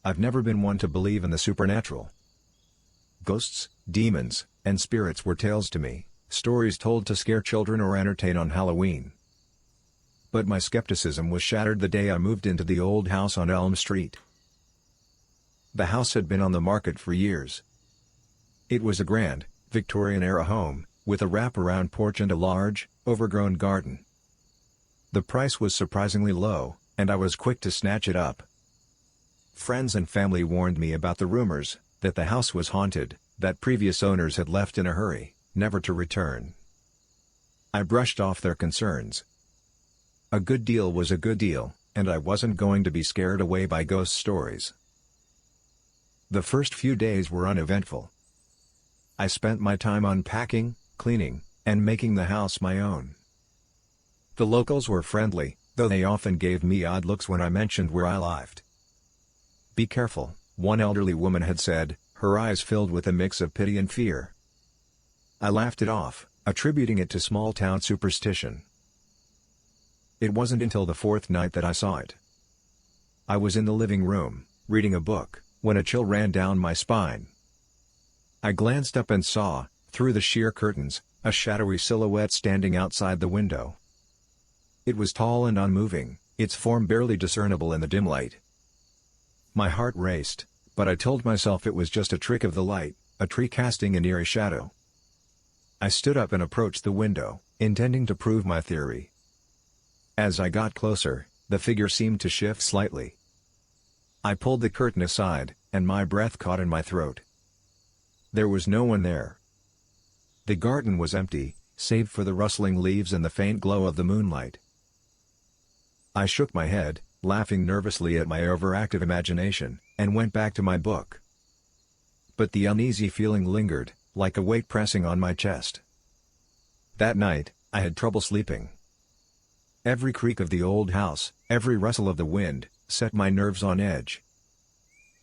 I've never been one to believe in the supernatural. Ghosts, demons, and spirits were tales to me, stories told to scare children or entertain on Halloween. But my skepticism was shattered the day I moved into the old house on Elm Street. The house had been on the market for years. It was a grand, Victorian-era home, with a wraparound porch and a large, overgrown garden. The price was surprisingly low, and I was quick to snatch it up. Friends and family warned me about the rumors, that the house was haunted, that previous owners had left in a hurry, never to return. I brushed off their concerns. A good deal was a good deal, and I wasn't going to be scared away by ghost stories. The first few days were uneventful. I spent my time unpacking, cleaning, and making the house my own. The locals were friendly, though they often gave me odd looks when I mentioned where I lived. "Be careful," one elderly woman had said, her eyes filled with a mix of pity and fear. I laughed it off, attributing it to small-town superstition. It wasn't until the fourth night that I saw it. I was in the living room, reading a book, when a chill ran down my spine. I glanced up and saw, through the sheer curtains, a shadowy silhouette standing outside the window. It was tall and unmoving, its form barely discernible in the dim light. My heart raced, but I told myself it was just a trick of the light, a tree casting an eerie shadow. I stood up and approached the window, intending to prove my theory. As I got closer, the figure seemed to shift slightly. I pulled the curtain aside, and my breath caught in my throat. There was no one there. The garden was empty, save for the rustling leaves and the faint glow of the moonlight. I shook my head, laughing nervously at my overactive imagination, and went back to my book. But the uneasy feeling lingered, like a weight pressing on my chest. That night, I had trouble sleeping. Every creak of the old house, every rustle of the wind, set my nerves on edge.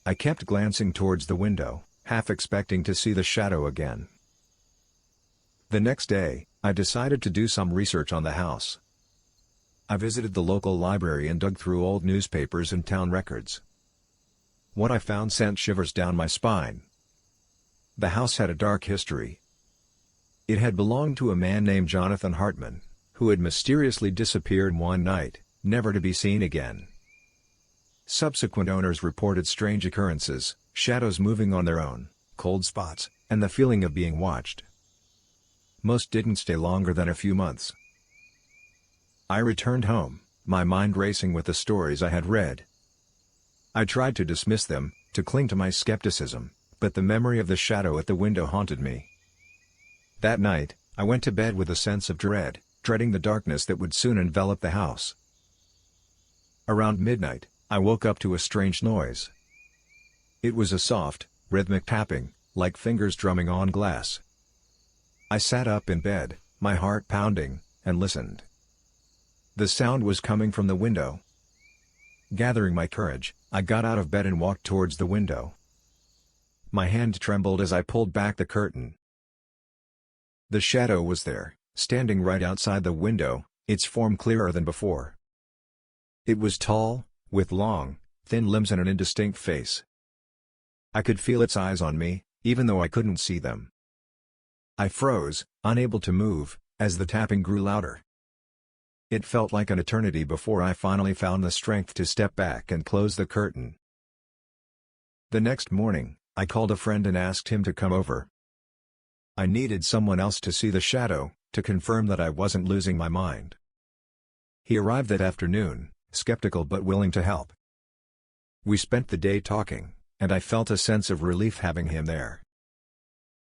I kept glancing towards the window, half expecting to see the shadow again. The next day, I decided to do some research on the house. I visited the local library and dug through old newspapers and town records. What I found sent shivers down my spine. The house had a dark history. It had belonged to a man named Jonathan Hartman, who had mysteriously disappeared one night, never to be seen again. Subsequent owners reported strange occurrences, shadows moving on their own, cold spots, and the feeling of being watched. Most didn't stay longer than a few months. I returned home, my mind racing with the stories I had read. I tried to dismiss them, to cling to my skepticism, but the memory of the shadow at the window haunted me. That night, I went to bed with a sense of dread, dreading the darkness that would soon envelop the house. Around midnight, I woke up to a strange noise. It was a soft, rhythmic tapping, like fingers drumming on glass. I sat up in bed, my heart pounding, and listened. The sound was coming from the window. Gathering my courage, I got out of bed and walked towards the window. My hand trembled as I pulled back the curtain. The shadow was there, standing right outside the window, its form clearer than before. It was tall, with long, thin limbs and an indistinct face. I could feel its eyes on me, even though I couldn't see them. I froze, unable to move, as the tapping grew louder. It felt like an eternity before I finally found the strength to step back and close the curtain. The next morning, I called a friend and asked him to come over. I needed someone else to see the shadow, to confirm that I wasn't losing my mind. He arrived that afternoon, skeptical but willing to help. We spent the day talking, and I felt a sense of relief having him there.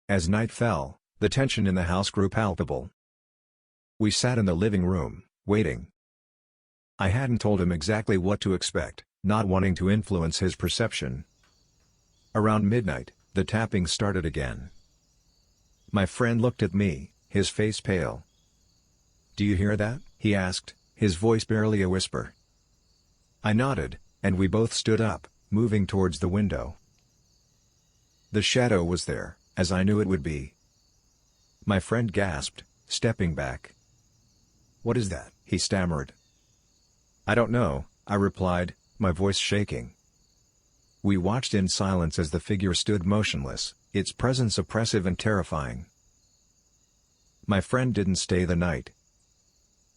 As night fell, the tension in the house grew palpable. We sat in the living room, waiting. I hadn't told him exactly what to expect, not wanting to influence his perception. Around midnight, the tapping started again. My friend looked at me, his face pale. "Do you hear that?" he asked, his voice barely a whisper. I nodded, and we both stood up, moving towards the window. The shadow was there, as I knew it would be. My friend gasped, stepping back. "What is that?" he stammered. "I don't know," I replied, my voice shaking. We watched in silence as the figure stood motionless, its presence oppressive and terrifying. My friend didn't stay the night.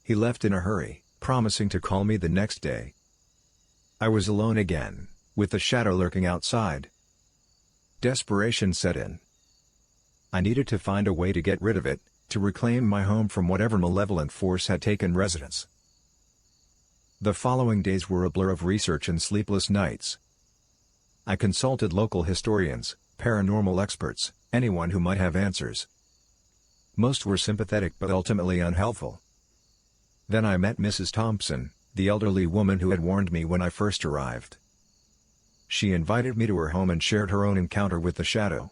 He left in a hurry, promising to call me the next day. I was alone again, with the shadow lurking outside. Desperation set in. I needed to find a way to get rid of it, to reclaim my home from whatever malevolent force had taken residence. The following days were a blur of research and sleepless nights. I consulted local historians, paranormal experts, anyone who might have answers. Most were sympathetic but ultimately unhelpful. Then I met Mrs. Thompson, the elderly woman who had warned me when I first arrived. She invited me to her home and shared her own encounter with the shadow.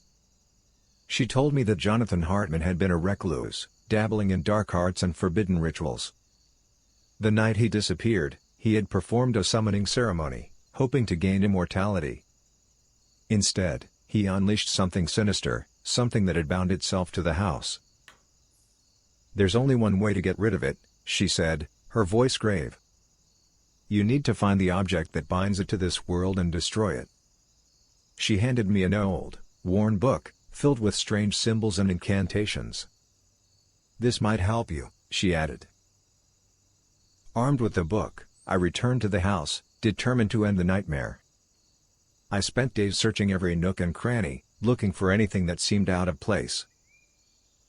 She told me that Jonathan Hartman had been a recluse, dabbling in dark arts and forbidden rituals. The night he disappeared, he had performed a summoning ceremony, hoping to gain immortality. Instead, he unleashed something sinister, something that had bound itself to the house. "There's only one way to get rid of it," she said, her voice grave. "You need to find the object that binds it to this world and destroy it." She handed me an old, worn book, filled with strange symbols and incantations. "This might help you," she added. Armed with the book, I returned to the house, determined to end the nightmare. I spent days searching every nook and cranny, looking for anything that seemed out of place.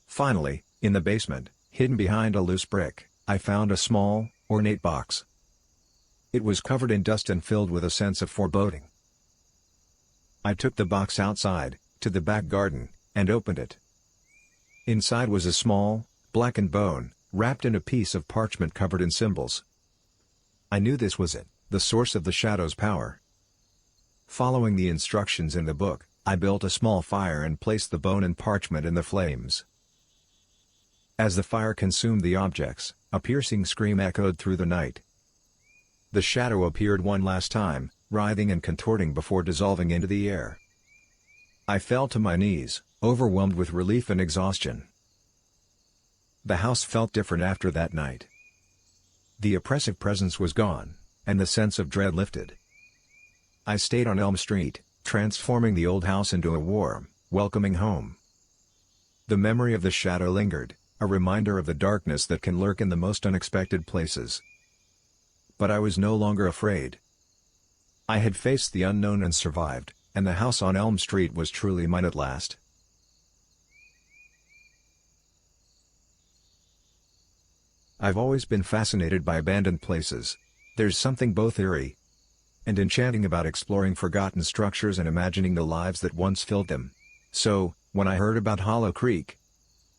Finally, in the basement, hidden behind a loose brick, I found a small, ornate box. It was covered in dust and filled with a sense of foreboding. I took the box outside, to the back garden, and opened it. Inside was a small, blackened bone, wrapped in a piece of parchment covered in symbols. I knew this was it, the source of the shadow's power. Following the instructions in the book, I built a small fire and placed the bone and parchment in the flames. As the fire consumed the objects, a piercing scream echoed through the night. The shadow appeared one last time, writhing and contorting before dissolving into the air. I fell to my knees, overwhelmed with relief and exhaustion. The house felt different after that night. The oppressive presence was gone, and the sense of dread lifted. I stayed on Elm Street, transforming the old house into a warm, welcoming home. The memory of the shadow lingered, a reminder of the darkness that can lurk in the most unexpected places. But I was no longer afraid. I had faced the unknown and survived, and the house on Elm Street was truly mine at last. I've always been fascinated by abandoned places. There's something both eerie and enchanting about exploring forgotten structures and imagining the lives that once filled them. So, when I heard about Hollow Creek,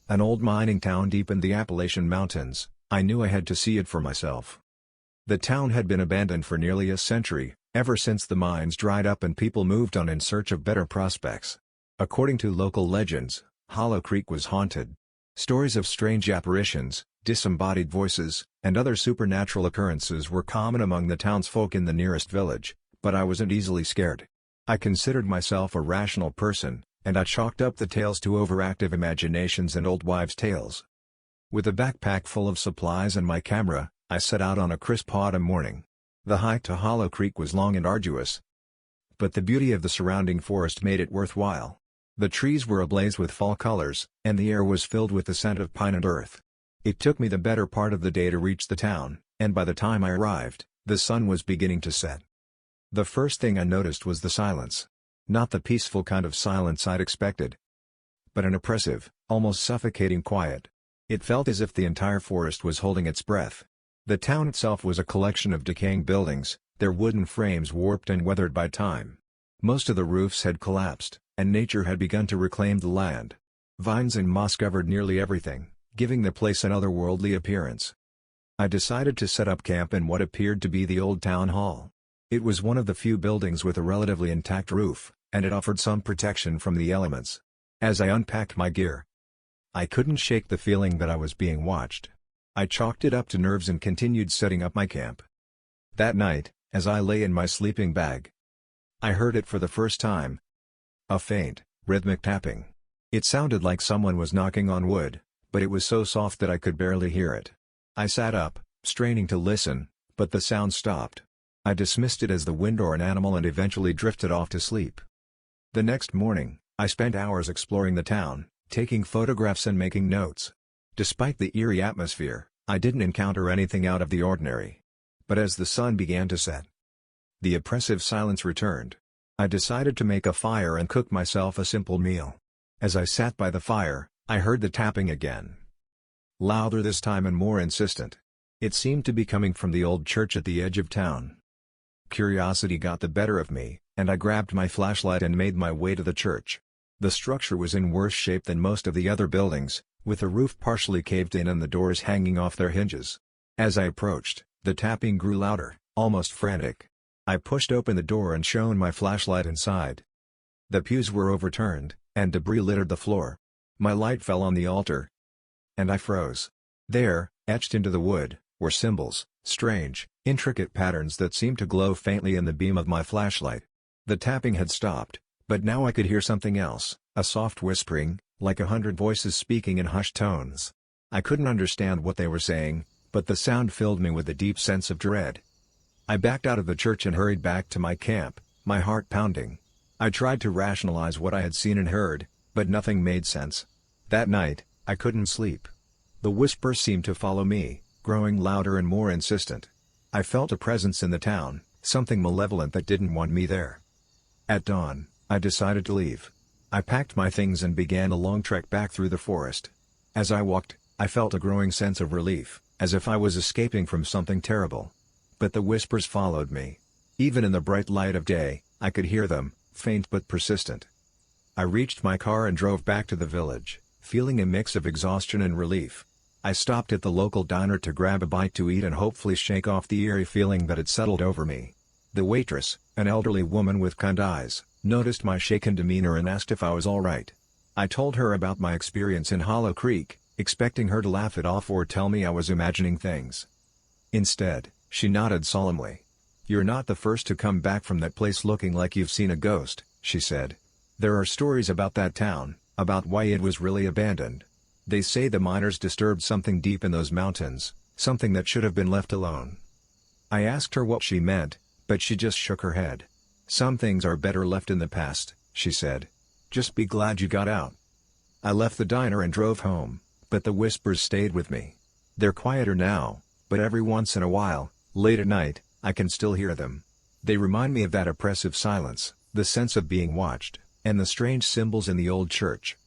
an old mining town deep in the Appalachian Mountains, I knew I had to see it for myself. The town had been abandoned for nearly a century, ever since the mines dried up and people moved on in search of better prospects. According to local legends, Hollow Creek was haunted. Stories of strange apparitions, disembodied voices, and other supernatural occurrences were common among the townsfolk in the nearest village, but I wasn't easily scared. I considered myself a rational person, and I chalked up the tales to overactive imaginations and old wives' tales. With a backpack full of supplies and my camera, I set out on a crisp autumn morning. The hike to Hollow Creek was long and arduous, but the beauty of the surrounding forest made it worthwhile. The trees were ablaze with fall colors, and the air was filled with the scent of pine and earth. It took me the better part of the day to reach the town, and by the time I arrived, the sun was beginning to set. The first thing I noticed was the silence. Not the peaceful kind of silence I'd expected, but an oppressive, almost suffocating quiet. It felt as if the entire forest was holding its breath. The town itself was a collection of decaying buildings, their wooden frames warped and weathered by time. Most of the roofs had collapsed, and nature had begun to reclaim the land. Vines and moss covered nearly everything, giving the place an otherworldly appearance. I decided to set up camp in what appeared to be the old town hall. It was one of the few buildings with a relatively intact roof, and it offered some protection from the elements. As I unpacked my gear, I couldn't shake the feeling that I was being watched. I chalked it up to nerves and continued setting up my camp. That night, as I lay in my sleeping bag, I heard it for the first time. A faint, rhythmic tapping. It sounded like someone was knocking on wood, but it was so soft that I could barely hear it. I sat up, straining to listen, but the sound stopped. I dismissed it as the wind or an animal and eventually drifted off to sleep. The next morning, I spent hours exploring the town, taking photographs and making notes. Despite the eerie atmosphere, I didn't encounter anything out of the ordinary. But as the sun began to set, the oppressive silence returned. I decided to make a fire and cook myself a simple meal. As I sat by the fire, I heard the tapping again. Louder this time and more insistent. It seemed to be coming from the old church at the edge of town. Curiosity got the better of me, and I grabbed my flashlight and made my way to the church. The structure was in worse shape than most of the other buildings, with the roof partially caved in and the doors hanging off their hinges. As I approached, the tapping grew louder, almost frantic. I pushed open the door and shone my flashlight inside. The pews were overturned, and debris littered the floor. My light fell on the altar, and I froze. There, etched into the wood, were symbols, strange, intricate patterns that seemed to glow faintly in the beam of my flashlight. The tapping had stopped, but now I could hear something else, a soft whispering, like 100 voices speaking in hushed tones. I couldn't understand what they were saying, but the sound filled me with a deep sense of dread. I backed out of the church and hurried back to my camp, my heart pounding. I tried to rationalize what I had seen and heard, but nothing made sense. That night, I couldn't sleep. The whispers seemed to follow me, growing louder and more insistent. I felt a presence in the town, something malevolent that didn't want me there. At dawn, I decided to leave. I packed my things and began a long trek back through the forest. As I walked, I felt a growing sense of relief, as if I was escaping from something terrible. But the whispers followed me. Even in the bright light of day, I could hear them, faint but persistent. I reached my car and drove back to the village, feeling a mix of exhaustion and relief. I stopped at the local diner to grab a bite to eat and hopefully shake off the eerie feeling that had settled over me. The waitress, an elderly woman with kind eyes, noticed my shaken demeanor and asked if I was all right. I told her about my experience in Hollow Creek, expecting her to laugh it off or tell me I was imagining things. Instead, she nodded solemnly. "You're not the first to come back from that place looking like you've seen a ghost," she said. "There are stories about that town, about why it was really abandoned. They say the miners disturbed something deep in those mountains, something that should have been left alone." I asked her what she meant, but she just shook her head. "Some things are better left in the past," she said. "Just be glad you got out." I left the diner and drove home, but the whispers stayed with me. They're quieter now, but every once in a while, late at night, I can still hear them. They remind me of that oppressive silence, the sense of being watched, and the strange symbols in the old church.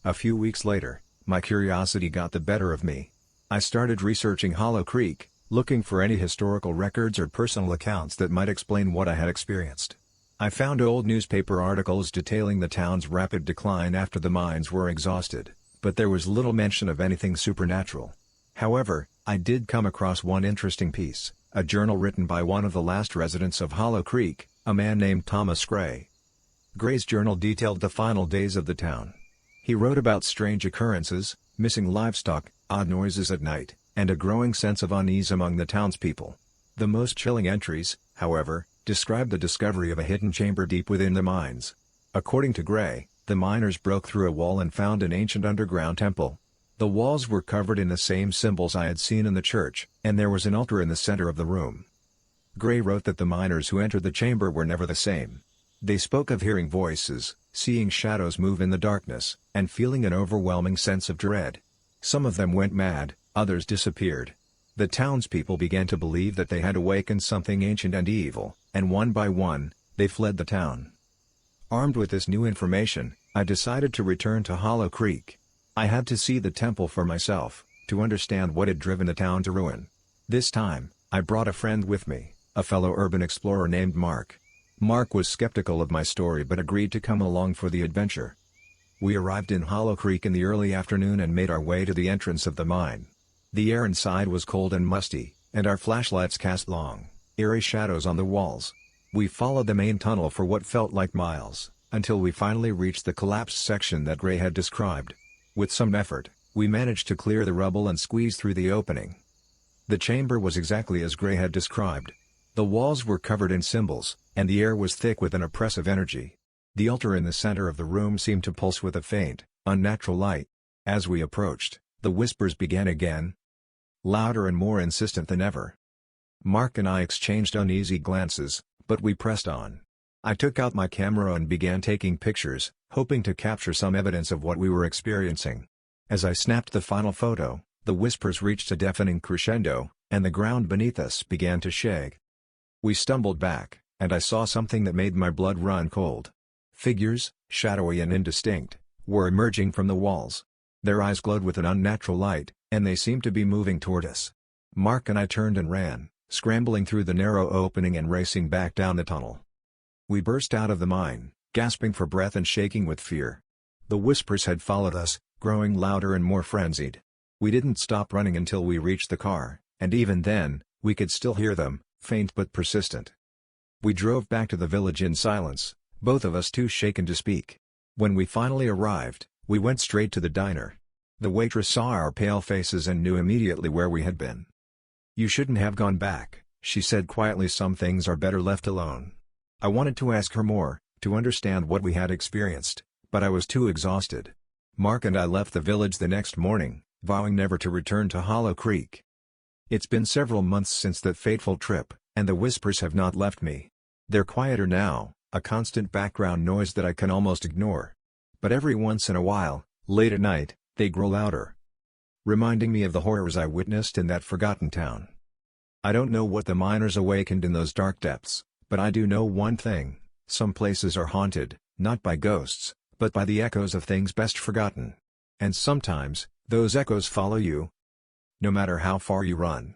A few weeks later, my curiosity got the better of me. I started researching Hollow Creek, looking for any historical records or personal accounts that might explain what I had experienced. I found old newspaper articles detailing the town's rapid decline after the mines were exhausted, but there was little mention of anything supernatural. However, I did come across one interesting piece, a journal written by one of the last residents of Hollow Creek, a man named Thomas Gray. Gray's journal detailed the final days of the town. He wrote about strange occurrences, missing livestock, odd noises at night, and a growing sense of unease among the townspeople. The most chilling entries, however, described the discovery of a hidden chamber deep within the mines. According to Gray, the miners broke through a wall and found an ancient underground temple. The walls were covered in the same symbols I had seen in the church, and there was an altar in the center of the room. Gray wrote that the miners who entered the chamber were never the same. They spoke of hearing voices, seeing shadows move in the darkness, and feeling an overwhelming sense of dread. Some of them went mad, others disappeared. The townspeople began to believe that they had awakened something ancient and evil, and one by one, they fled the town. Armed with this new information, I decided to return to Hollow Creek. I had to see the temple for myself, to understand what had driven the town to ruin. This time, I brought a friend with me, a fellow urban explorer named Mark. Mark was skeptical of my story but agreed to come along for the adventure. We arrived in Hollow Creek in the early afternoon and made our way to the entrance of the mine. The air inside was cold and musty, and our flashlights cast long, eerie shadows on the walls. We followed the main tunnel for what felt like miles, until we finally reached the collapsed section that Gray had described. With some effort, we managed to clear the rubble and squeeze through the opening. The chamber was exactly as Gray had described. The walls were covered in symbols, and the air was thick with an oppressive energy. The altar in the center of the room seemed to pulse with a faint, unnatural light. As we approached, the whispers began again, louder and more insistent than ever. Mark and I exchanged uneasy glances, but we pressed on. I took out my camera and began taking pictures, hoping to capture some evidence of what we were experiencing. As I snapped the final photo, the whispers reached a deafening crescendo, and the ground beneath us began to shake. We stumbled back, and I saw something that made my blood run cold. Figures, shadowy and indistinct, were emerging from the walls. Their eyes glowed with an unnatural light, and they seemed to be moving toward us. Mark and I turned and ran, scrambling through the narrow opening and racing back down the tunnel. We burst out of the mine, gasping for breath and shaking with fear. The whispers had followed us, growing louder and more frenzied. We didn't stop running until we reached the car, and even then, we could still hear them, faint but persistent. We drove back to the village in silence, both of us too shaken to speak. When we finally arrived, we went straight to the diner. The waitress saw our pale faces and knew immediately where we had been. "You shouldn't have gone back," she said quietly. "Some things are better left alone." I wanted to ask her more, to understand what we had experienced, but I was too exhausted. Mark and I left the village the next morning, vowing never to return to Hollow Creek. It's been several months since that fateful trip, and the whispers have not left me. They're quieter now, a constant background noise that I can almost ignore. But every once in a while, late at night, they grow louder, reminding me of the horrors I witnessed in that forgotten town. I don't know what the miners awakened in those dark depths, but I do know one thing: some places are haunted, not by ghosts, but by the echoes of things best forgotten. And sometimes, those echoes follow you, no matter how far you run.